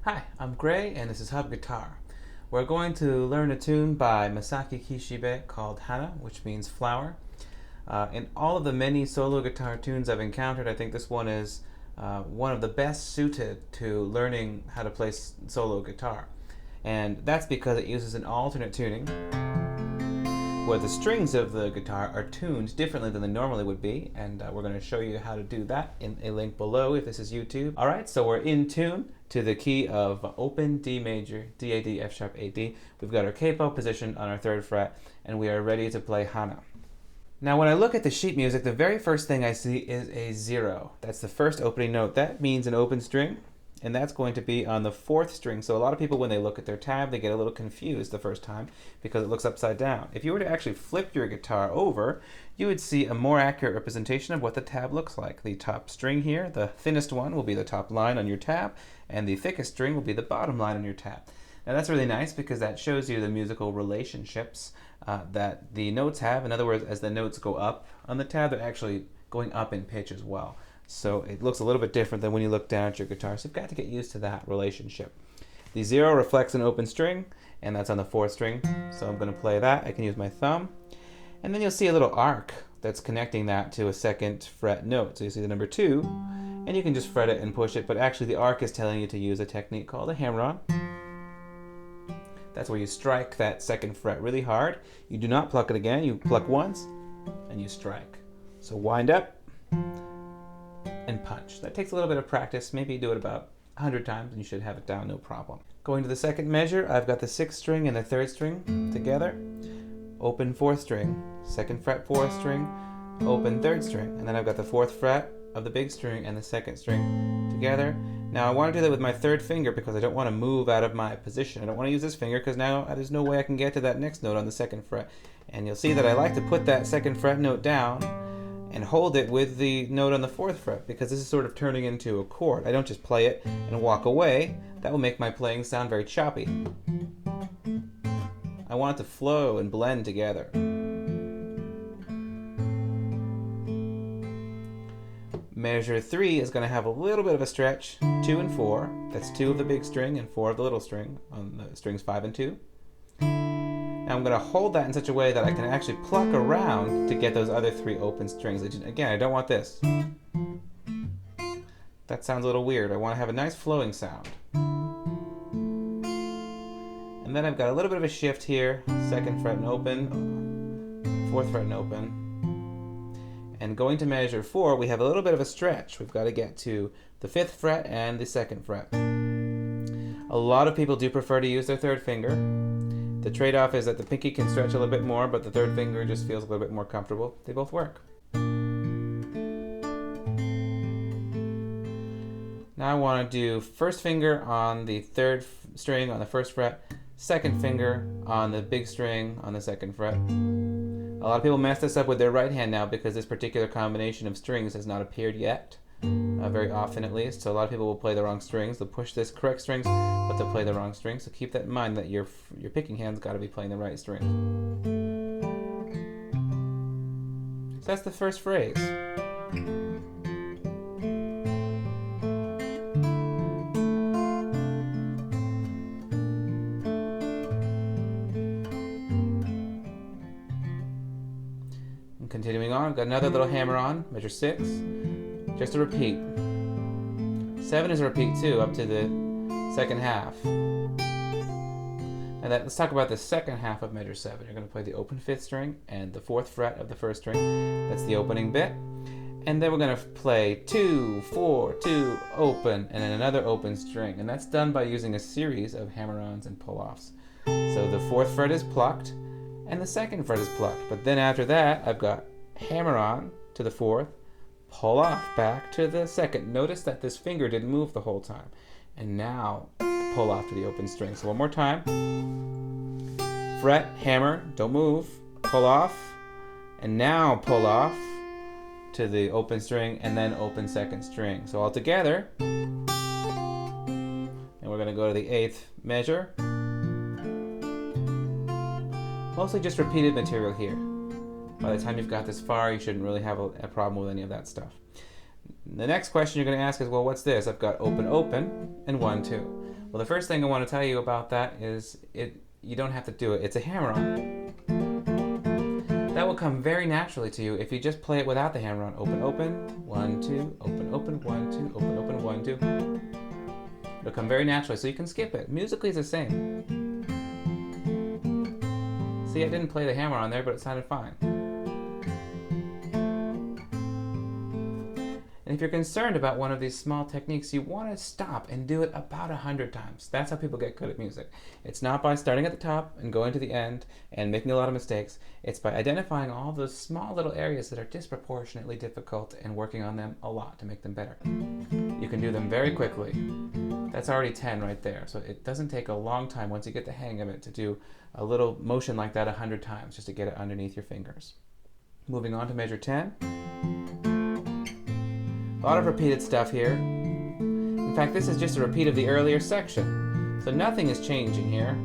Hi, I'm Gray and this is Hub Guitar. We're going to learn a tune by Masaaki Kishibe called Hana, which means flower. In all of the many solo guitar tunes I've encountered, I think this one is one of the best suited to learning how to play solo guitar. And that's because it uses an alternate tuning where the strings of the guitar are tuned differently than they normally would be, and we're going to show you how to do that in a link below if this is YouTube. Alright, so we're in tune to the key of open D major, D, A, D, F sharp, A, D. We've got our capo positioned on our 3rd fret, and we are ready to play Hana. Now when I look at the sheet music, the very first thing I see is a 0. That's the first opening note. That means an open string, and that's going to be on the 4th string. So a lot of people, when they look at their tab, they get a little confused the first time because it looks upside down. If you were to actually flip your guitar over, you would see a more accurate representation of what the tab looks like. The top string here, the thinnest one, will be the top line on your tab, and the thickest string will be the bottom line on your tab. Now that's really nice because that shows you the musical relationships that the notes have. In other words, as the notes go up on the tab, they're actually going up in pitch as well. So it looks a little bit different than when you look down at your guitar. So you've got to get used to that relationship. The 0 reflects an open string, and that's on the 4th string. So I'm going to play that. I can use my thumb. And then you'll see a little arc that's connecting that to a 2nd fret note. So you see the number 2, and you can just fret it and push it, but actually the arc is telling you to use a technique called a hammer-on. That's where you strike that 2nd fret really hard. You do not pluck it again. You pluck once, and you strike. So wind up and punch. That takes a little bit of practice. Maybe do it about 100 times and you should have it down no problem. Going to the 2nd measure, I've got the 6th string and the 3rd string together. Open 4th string, 2nd fret 4th string, open 3rd string, and then I've got the 4th fret of the big string and the 2nd string together. Now I want to do that with my 3rd finger because I don't want to move out of my position. I don't want to use this finger because now there's no way I can get to that next note on the 2nd fret. And you'll see that I like to put that 2nd fret note down and hold it with the note on the 4th fret because this is sort of turning into a chord. I don't just play it and walk away. That will make my playing sound very choppy. I want it to flow and blend together. Measure 3 is going to have a little bit of a stretch, 2 and 4. That's 2 of the big string and 4 of the little string on the strings 5 and 2. Now I'm going to hold that in such a way that I can actually pluck around to get those other 3 open strings. Again, I don't want this. That sounds a little weird. I want to have a nice flowing sound. And then I've got a little bit of a shift here. 2nd fret and open, 4th fret and open. And going to measure 4, we have a little bit of a stretch. We've got to get to the 5th fret and the 2nd fret. A lot of people do prefer to use their 3rd finger. The trade-off is that the pinky can stretch a little bit more, but the 3rd finger just feels a little bit more comfortable. They both work. Now I want to do 1st finger on the 3rd string on the 1st fret, 2nd finger on the big string on the 2nd fret. A lot of people mess this up with their right hand now because this particular combination of strings has not appeared yet, very often at least. So a lot of people will play the wrong strings. They'll push this correct strings, but they'll play the wrong strings. So keep that in mind that your picking hand's got to be playing the right strings. So that's the first phrase. Continuing on, I've got another little hammer on, measure 6, just a repeat. 7 is a repeat too, up to the 2nd half. And let's talk about the 2nd half of measure 7. You're going to play the open 5th string and the 4th fret of the 1st string. That's the opening bit. And then we're going to play 2, 4, 2, open, and then another open string. And that's done by using a series of hammer-ons and pull-offs. So the 4th fret is plucked, and the 2nd fret is plucked. But then after that, I've got hammer on to the 4th, pull off back to the 2nd. Notice that this finger didn't move the whole time. And now pull off to the open string. So one more time. Fret, hammer, don't move, pull off, and now pull off to the open string and then open 2nd string. So all together, and we're going to go to the 8th measure. Mostly just repeated material here. By the time you've got this far, you shouldn't really have a problem with any of that stuff. The next question you're going to ask is, well, what's this? I've got open, open, and 1, 2. Well, the first thing I want to tell you about that is you don't have to do it. It's a hammer-on. That will come very naturally to you if you just play it without the hammer-on. Open, open, 1, 2, open, open, 1, 2, open, open, 1, 2. It'll come very naturally, so you can skip it. Musically, it's the same. See, I didn't play the hammer on there, but it sounded fine. And if you're concerned about one of these small techniques, you want to stop and do it about 100 times. That's how people get good at music. It's not by starting at the top and going to the end and making a lot of mistakes. It's by identifying all those small little areas that are disproportionately difficult and working on them a lot to make them better. You can do them very quickly. That's already 10 right there. So it doesn't take a long time once you get the hang of it to do a little motion like that 100 times just to get it underneath your fingers. Moving on to measure 10. A lot of repeated stuff here. In fact, this is just a repeat of the earlier section, so nothing is changing here.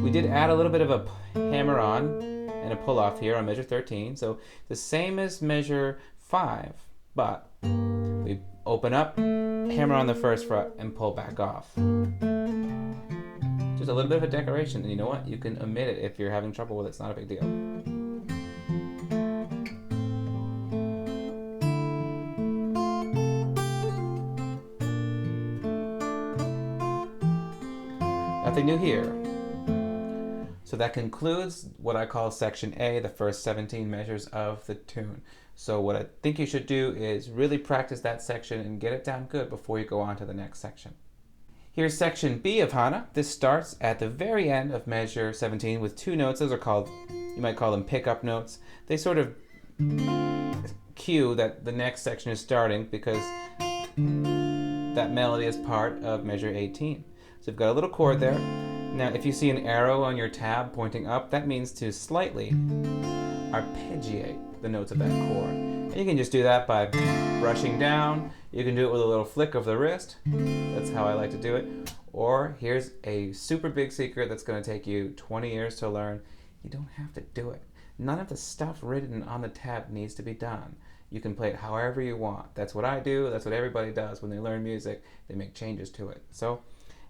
We did add a little bit of a hammer on and a pull off here on measure 13, so the same as measure 5, but we open up, hammer on the first fret, and pull back off. Just a little bit of a decoration, and you know what? You can omit it if you're having trouble with it. It's not a big deal. Nothing new here. So that concludes what I call section A, the first 17 measures of the tune. So what I think you should do is really practice that section and get it down good before you go on to the next section. Here's section B of Hana. This starts at the very end of measure 17 with 2 notes. Those are called, you might call them pickup notes. They sort of cue that the next section is starting because that melody is part of measure 18. So you've got a little chord there. Now if you see an arrow on your tab pointing up, that means to slightly arpeggiate the notes of that chord. And you can just do that by brushing down. You can do it with a little flick of the wrist. That's how I like to do it. Or here's a super big secret that's going to take you 20 years to learn. You don't have to do it. None of the stuff written on the tab needs to be done. You can play it however you want. That's what I do. That's what everybody does when they learn music. They make changes to it. So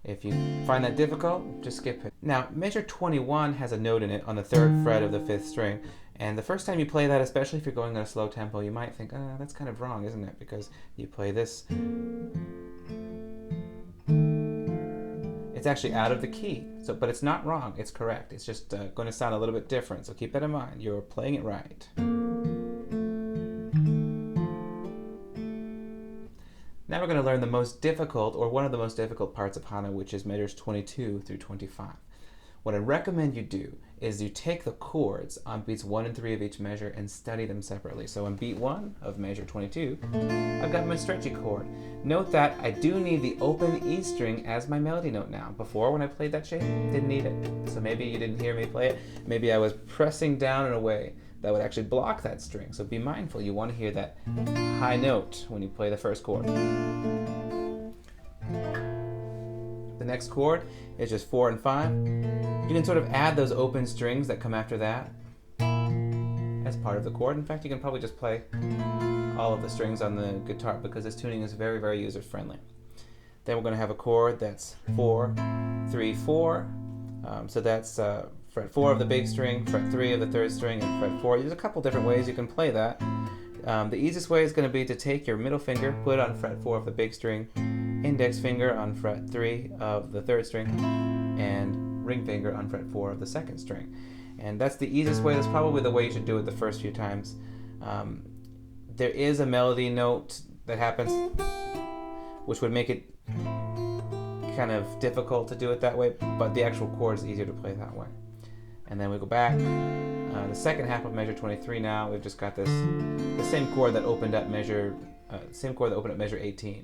if you find that difficult, just skip it. Now, measure 21 has a note in it on the 3rd fret of the 5th string. And the first time you play that, especially if you're going at a slow tempo, you might think, that's kind of wrong, isn't it? Because you play this. It's actually out of the key, but it's not wrong, it's correct. It's just going to sound a little bit different, so keep that in mind. You're playing it right. Now we're going to learn the most difficult, or one of the most difficult parts of Hana, which is measures 22 through 25. What I recommend you do is you take the chords on beats 1 and 3 of each measure and study them separately. So on beat 1 of measure 22, I've got my stretchy chord. Note that I do need the open E string as my melody note now. Before, when I played that shape, didn't need it. So maybe you didn't hear me play it. Maybe I was pressing down in a way that would actually block that string. So be mindful, you want to hear that high note when you play the first chord. The next chord is just 4 and 5. You can sort of add those open strings that come after that as part of the chord. In fact, you can probably just play all of the strings on the guitar because this tuning is very, very user-friendly. Then we're going to have a chord that's 4, 3, 4. So that's fret 4 of the big string, fret 3 of the 3rd string, and fret 4. There's a couple different ways you can play that. The easiest way is going to be to take your middle finger, put it on fret 4 of the big string, index finger on fret 3 of the 3rd string, and ring finger on fret 4 of the 2nd string. And that's the easiest way. That's probably the way you should do it the first few times. There is a melody note that happens which would make it kind of difficult to do it that way, but the actual chord is easier to play that way. And then we go back. The second half of measure 23 now, we've just got the same chord that opened up measure 18.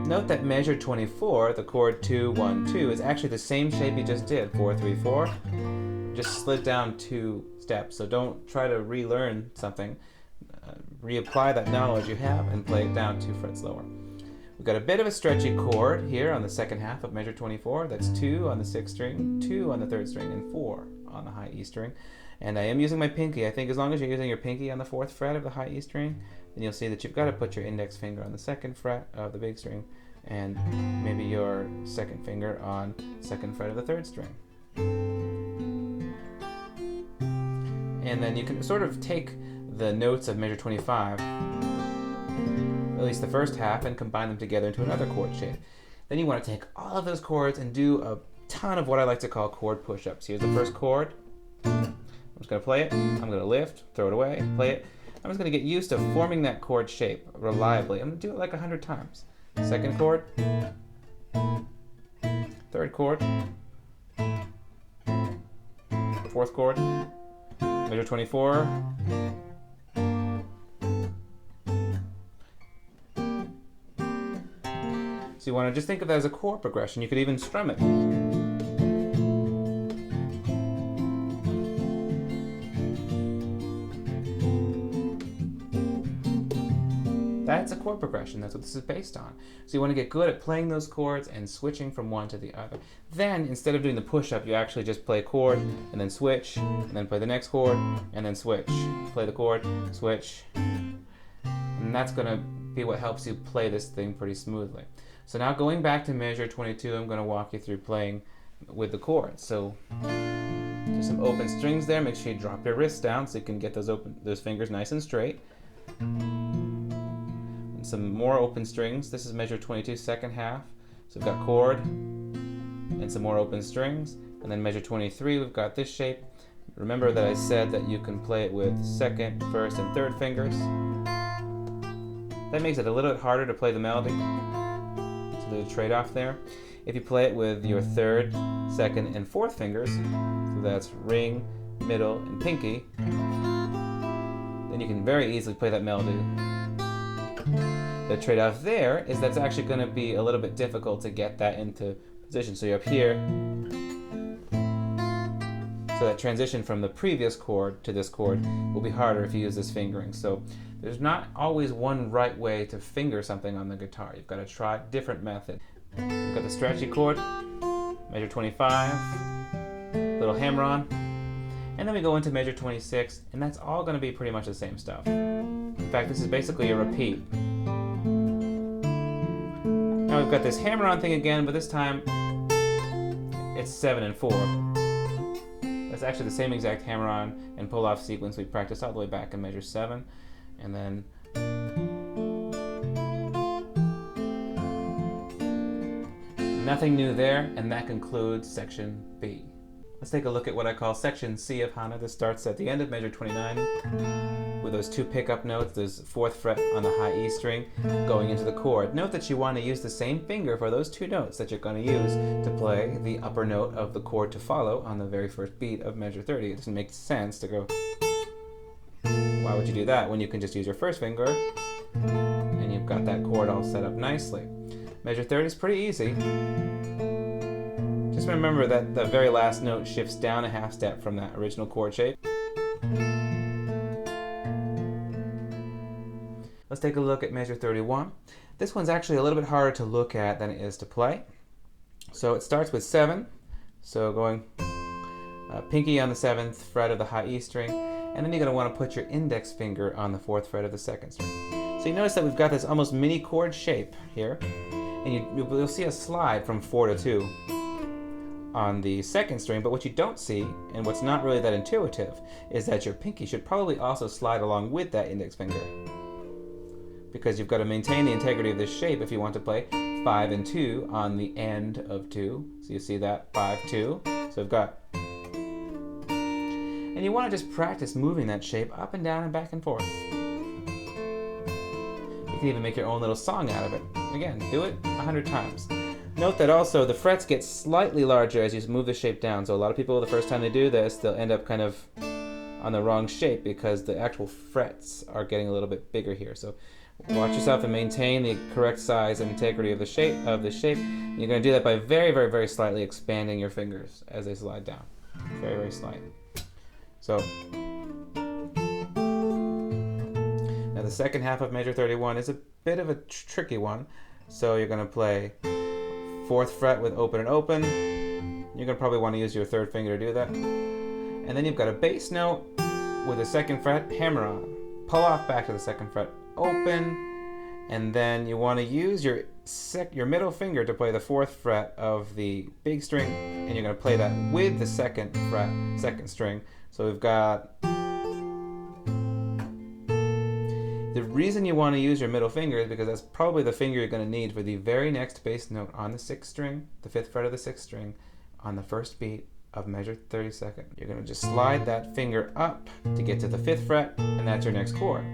Note that measure 24, the chord 2, 1, 2, is actually the same shape you just did, 4, 3, 4. Just slid down 2 steps, so don't try to relearn something. Reapply that knowledge you have and play it down 2 frets lower. We've got a bit of a stretchy chord here on the second half of measure 24. That's 2 on the 6th string, 2 on the 3rd string, and 4 on the high E string. And I am using my pinky. I think as long as you're using your pinky on the 4th fret of the high E string, then you'll see that you've got to put your index finger on the 2nd fret of the big string and maybe your second finger on second fret of the third string. And then you can sort of take the notes of measure 25, at least the first half, and combine them together into another chord shape. Then you want to take all of those chords and do a ton of what I like to call chord push-ups. Here's the first chord. I'm just going to play it. I'm going to lift, throw it away, play it. I'm just going to get used to forming that chord shape reliably. I'm going to do it like 100 times. Second chord. Third chord. Fourth chord. Measure 24. So you want to just think of that as a chord progression. You could even strum it. That's a chord progression. That's what this is based on. So you want to get good at playing those chords and switching from one to the other. Then, instead of doing the push-up, you actually just play a chord and then switch, and then play the next chord and then switch. Play the chord, switch. And that's going to be what helps you play this thing pretty smoothly. So now going back to measure 22, I'm going to walk you through playing with the chords. So just some open strings there. Make sure you drop your wrists down so you can get those fingers nice and straight. And some more open strings. This is measure 22, second half. So we've got chord and some more open strings. And then measure 23, we've got this shape. Remember that I said that you can play it with second, first, and third fingers. That makes it a little bit harder to play the melody. So there's a trade-off there. If you play it with your third, second, and fourth fingers, so that's ring, middle, and pinky, then you can very easily play that melody. The trade-off there is that's actually going to be a little bit difficult to get that into position. So you're up here. So that transition from the previous chord to this chord will be harder if you use this fingering. So there's not always one right way to finger something on the guitar. You've got to try a different method. We've got the stretchy chord, measure 25, little hammer on, and then we go into measure 26, and that's all going to be pretty much the same stuff. In fact, this is basically a repeat. Now we've got this hammer on thing again, but this time it's 7 and 4. That's actually the same exact hammer on and pull off sequence we practiced all the way back in measure 7. And then nothing new there, and that concludes section B. Let's take a look at what I call section C of Hana. This starts at the end of measure 29 with those two pickup notes, those 4th fret on the high E string going into the chord. Note that you want to use the same finger for those two notes that you're going to use to play the upper note of the chord to follow on the very first beat of measure 30. It doesn't make sense to go, why would you do that when you can just use your first finger and you've got that chord all set up nicely. Measure 30 is pretty easy. Just remember that the very last note shifts down a half step from that original chord shape. Let's take a look at measure 31. This one's actually a little bit harder to look at than it is to play. So it starts with 7, so going pinky on the 7th fret of the high E string, and then you're going to want to put your index finger on the 4th fret of the 2nd string. So you notice that we've got this almost mini chord shape here, and you'll see a slide from 4 to 2 on the 2nd string, but what you don't see, and what's not really that intuitive, is that your pinky should probably also slide along with that index finger, because you've got to maintain the integrity of this shape if you want to play 5 and 2 on the end of 2. So you see that 5, 2. So we've got, and you want to just practice moving that shape up and down and back and forth. You can even make your own little song out of it. Again, do it 100 times. Note that also the frets get slightly larger as you move the shape down. So a lot of people, the first time they do this, they'll end up kind of on the wrong shape because the actual frets are getting a little bit bigger here. So watch yourself and maintain the correct size and integrity of the shape. You're going to do that by very, very, very slightly expanding your fingers as they slide down. Very, very slight. So now the second half of measure 31 is a bit of a tricky one. So you're going to play 4th fret with open and open. You're going to probably want to use your 3rd finger to do that. And then you've got a bass note with a 2nd fret, hammer on. Pull off back to the 2nd fret, open, And then you want to use your middle finger to play the 4th fret of the big string, and you're going to play that with the 2nd fret, 2nd string. So we've got, the reason you want to use your middle finger is because that's probably the finger you're going to need for the very next bass note on the 6th string, the 5th fret of the 6th string, on the first beat of measure 32nd. You're going to just slide that finger up to get to the 5th fret, and that's your next chord.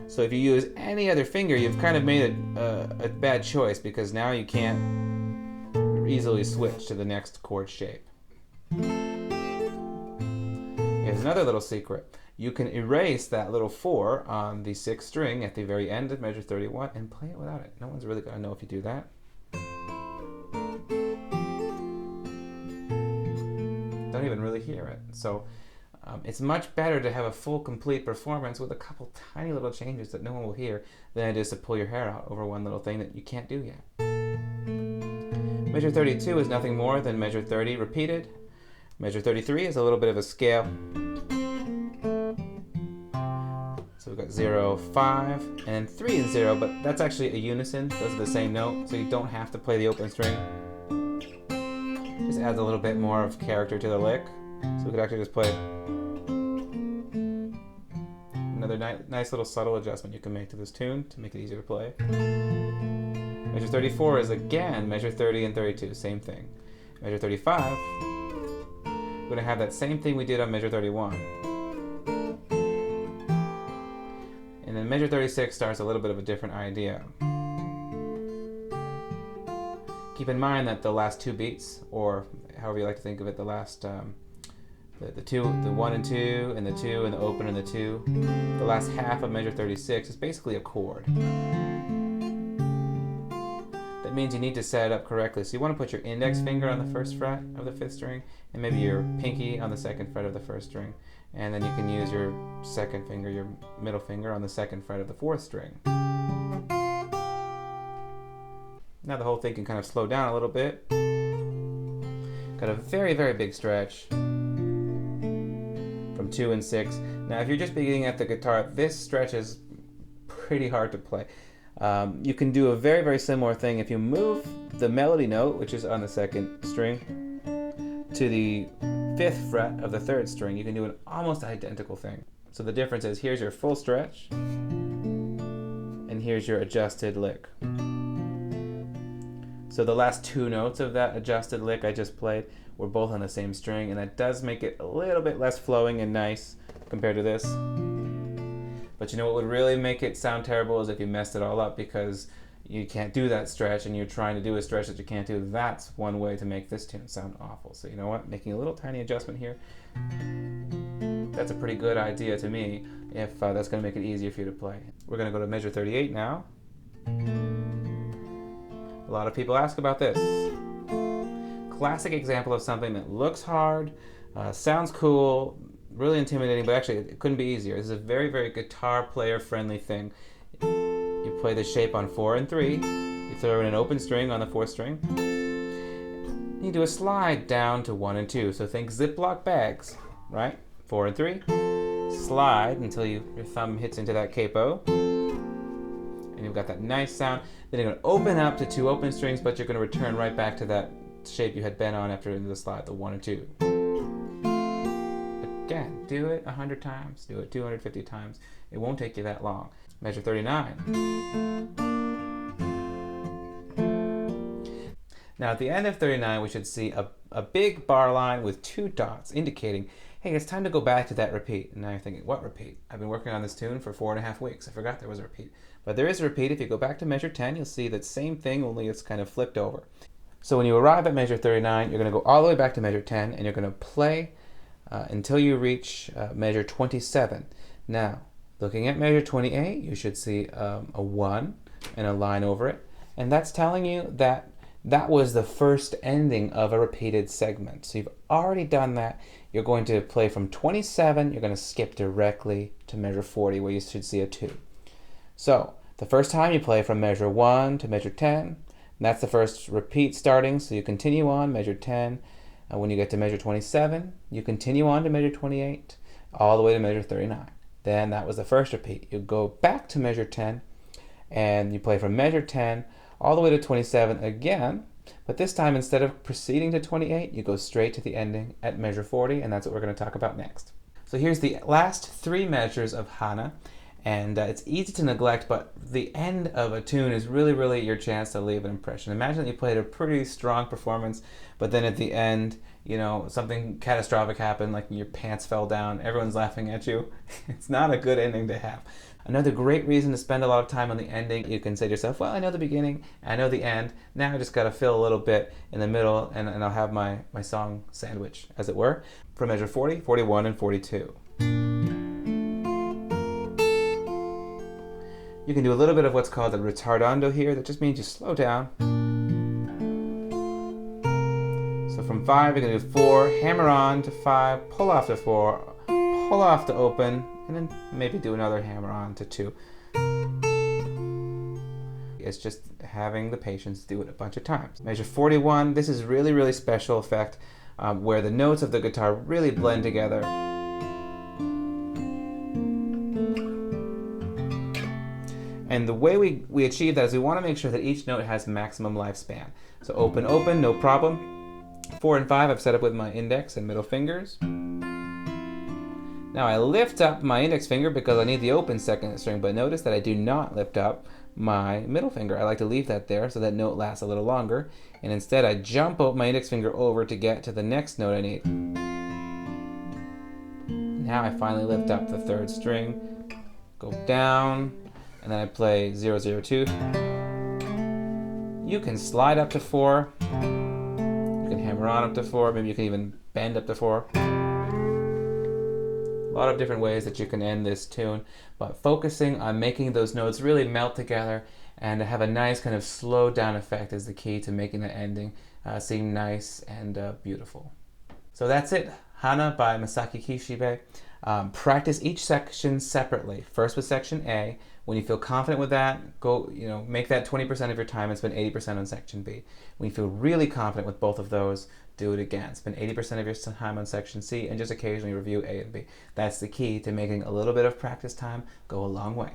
So if you use any other finger, you've kind of made a bad choice, because now you can't easily switch to the next chord shape. Here's another little secret. You can erase that little 4 on the 6th string at the very end of measure 31 and play it without it. No one's really going to know if you do that. Don't even really hear it. So it's much better to have a full, complete performance with a couple tiny little changes that no one will hear than it is to pull your hair out over one little thing that you can't do yet. Measure 32 is nothing more than measure 30 repeated. Measure 33 is a little bit of a scale. So we've got 0, 5, and then 3 and 0, but that's actually a unison. Those are the same note, so you don't have to play the open string. Just adds a little bit more of character to the lick. So we could actually just play another nice little subtle adjustment you can make to this tune to make it easier to play. Measure 34 is again measure 30 and 32, same thing. Measure 35, we're going to have that same thing we did on measure 31. And then measure 36 starts a little bit of a different idea. Keep in mind that the last 2 beats, or however you like to think of it, the last the 1 and 2 and the 2 and the open and the 2, the last half of measure 36 is basically a chord. That means you need to set it up correctly. So you want to put your index finger on the 1st fret of the 5th string, and maybe your pinky on the 2nd fret of the 1st string. And then you can use your 2nd finger, your middle finger, on the 2nd fret of the 4th string. Now the whole thing can kind of slow down a little bit. Got a very, very big stretch from 2 and 6. Now if you're just beginning at the guitar, this stretch is pretty hard to play. You can do a very, very similar thing if you move the melody note, which is on the 2nd string, to the 5th fret of the 3rd string. You can do an almost identical thing. So the difference is, here's your full stretch, and here's your adjusted lick. So the last 2 notes of that adjusted lick I just played were both on the same string, and that does make it a little bit less flowing and nice compared to this. But you know what would really make it sound terrible is if you messed it all up because you can't do that stretch and you're trying to do a stretch that you can't do. That's one way to make this tune sound awful. So you know what? Making a little tiny adjustment here, that's a pretty good idea to me if that's going to make it easier for you to play. We're going to go to measure 38 now. A lot of people ask about this. Classic example of something that looks hard, sounds cool, really intimidating, but actually it couldn't be easier. This is a very, very guitar player friendly thing. You play the shape on 4 and 3, you throw in an open string on the 4th string, you do a slide down to 1 and 2. So think Ziploc bags, right? 4 and 3, slide until your thumb hits into that capo, and you've got that nice sound. Then you're going to open up to 2 open strings, but you're going to return right back to that shape you had been on after into the slide, the 1 and 2. Again, do it 100 times, do it 250 times. It won't take you that long. Measure 39. Now at the end of 39, we should see a big bar line with 2 dots indicating, hey, it's time to go back to that repeat. And now you're thinking, what repeat? I've been working on this tune for 4.5 weeks. I forgot there was a repeat. But there is a repeat. If you go back to measure 10, you'll see that same thing, only it's kind of flipped over. So when you arrive at measure 39, you're going to go all the way back to measure 10, and you're going to play until you reach measure 27. Now, looking at measure 28, you should see a 1 and a line over it. And that's telling you that that was the first ending of a repeated segment. So you've already done that. You're going to play from 27, you're going to skip directly to measure 40, where you should see a 2. So the first time you play from measure 1 to measure 10, and that's the first repeat starting, so you continue on measure 10. When you get to measure 27, you continue on to measure 28, all the way to measure 39. Then that was the first repeat. You go back to measure 10, and you play from measure 10 all the way to 27 again, but this time instead of proceeding to 28, you go straight to the ending at measure 40, and that's what we're going to talk about next. So here's the last 3 measures of Hana, and it's easy to neglect, but the end of a tune is really your chance to leave an impression. Imagine that you played a pretty strong performance, but then at the end, something catastrophic happened, like your pants fell down, everyone's laughing at you. It's not a good ending to have. Another great reason to spend a lot of time on the ending, you can say to yourself, well, I know the beginning, I know the end, now I just got to fill a little bit in the middle, and I'll have my song sandwich, as it were, for measure 40, 41, and 42. You can do a little bit of what's called a ritardando here. That just means you slow down. So from 5, you're going to do 4, hammer on to 5, pull off to 4, pull off to open, and then maybe do another hammer on to 2. It's just having the patience to do it a bunch of times. Measure 41, this is really special effect where the notes of the guitar really blend together. And the way we achieve that is we want to make sure that each note has maximum lifespan. So open, open, no problem. 4 and 5 I've set up with my index and middle fingers. Now I lift up my index finger because I need the open second string, but notice that I do not lift up my middle finger. I like to leave that there so that note lasts a little longer, and instead I jump my index finger over to get to the next note I need. Now I finally lift up the 3rd string, go down, and then I play 0, 0, 2. You can slide up to 4, you can hammer on up to 4, maybe you can even bend up to 4. A lot of different ways that you can end this tune, but focusing on making those notes really melt together and have a nice kind of slow down effect is the key to making the ending seem nice and beautiful. So that's it, Hana by Masaaki Kishibe. Practice each section separately. First with section A. When you feel confident with that, go, make that 20% of your time and spend 80% on section B. When you feel really confident with both of those, do it again. Spend 80% of your time on section C and just occasionally review A and B. That's the key to making a little bit of practice time go a long way.